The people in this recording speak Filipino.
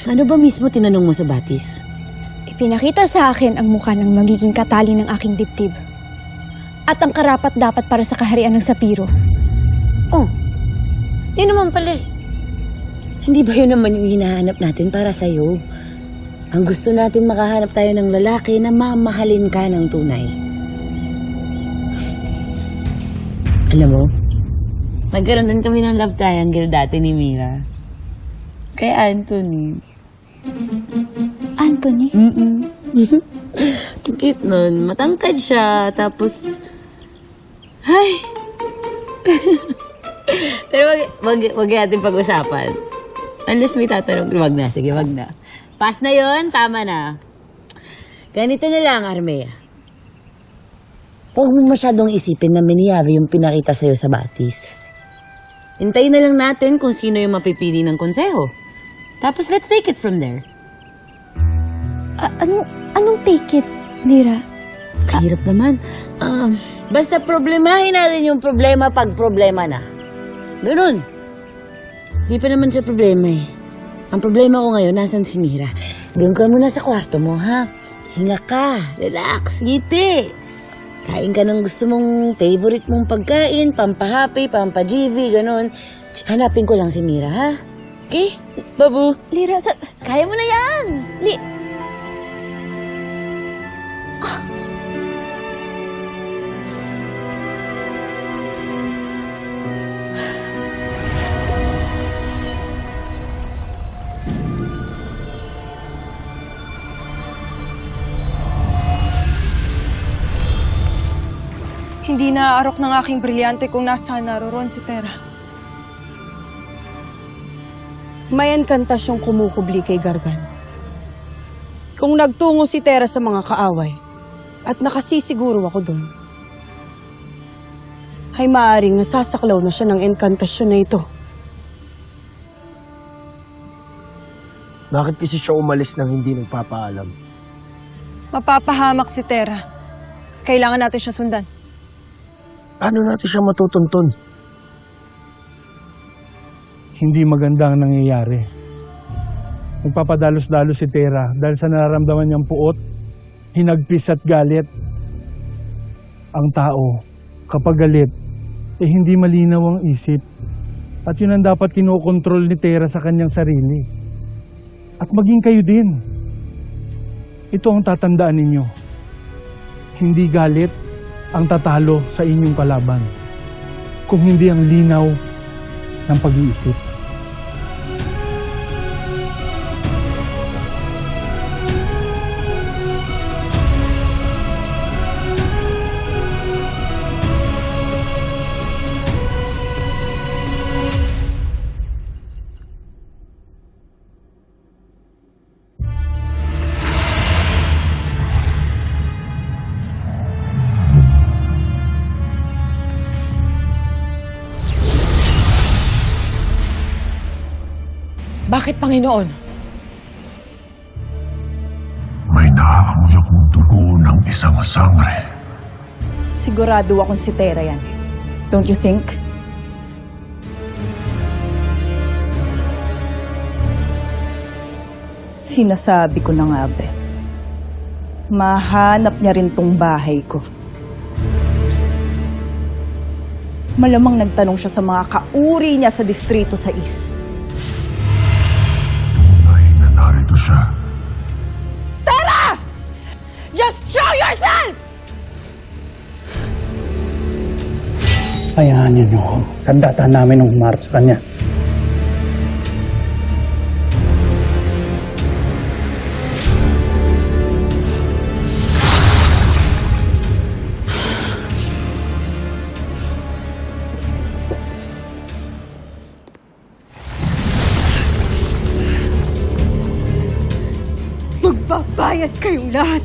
Ano ba mismo tinanong mo sa batis? Ipinakita sa akin ang mukha ng magiging katali ng aking dibdib. At ang karapat-dapat para sa kaharian ng Sapiro. Oh, yun naman pala eh. Hindi ba yun naman yung hinahanap natin para sa'yo? Ang gusto natin makahanap tayo ng lalaki na mamahalin ka ng tunay. Alam mo, nagkaroon din kami ng love triangle dati ni Mira. Kay Anthony. Anthony? Ang cute nun. Matangkad siya. Tapos, ay! Pero wag natin pag-usapan. Unless may tatanong, wag na. Sige, wag na. Pass na yon, tama na. Ganito na lang, Armea. Huwag mong masyadong isipin na Miniave yung pinakita sa'yo sa batis. Hintayin na lang natin kung sino yung mapipili ng konseho. Tapos let's take it from there. Anong take it, Lira? Kahirap naman. Basta problemahin natin yung problema pag problema na. Ganun. Di pa naman siya problema eh. Ang problema ko ngayon, nasan si Mira? Doon ka muna sa kwarto mo, ha? Hinga ka, relax, ngiti. Kain ka ng gusto mong favorite mong pagkain, pampahappy, pampa-GV, ganun. Hanapin ko lang si Mira, ha? Okay? Babu? Lira, Kaya mo na yan! Hindi naaarok ng aking brilyante kung nasaan naroon si Tera. May enkantasyong kumukubli kay Gargan. Kung nagtungo si Tera sa mga kaaway, at nakasisiguro ako doon, ay maaaring nasasaklaw na siya ng enkantasyon na ito. Bakit kasi siya umalis nang hindi nagpapaalam? Mapapahamak si Tera. Kailangan natin siya sundan. Paano natin siya matutuntun? Hindi maganda ang nangyayari. Nagpapadalos-dalos si Tera dahil sa nararamdaman niyang puot, hinagpis at galit. Ang tao, kapag galit, hindi malinaw ang isip. At yun ang dapat kinokontrol ni Tera sa kanyang sarili. At maging kayo din. Ito ang tatandaan ninyo. Hindi galit ang tatalo sa inyong kalaban, kung hindi ang linaw ng pag-iisip. Bakit, Panginoon? May naaamoy akong dugo ng isang sangre. Sigurado akong si Tera yan. Don't you think? Sinasabi ko na nga, be. Mahanap niya rin tong bahay ko. Malamang nagtanong siya sa mga kauri niya sa distrito sa East. Tunay na narito siya. Tera! Just show yourself! Hayaan niyo ako. Sandata namin nung humarap sa kanya. Magbabayad kayong lahat!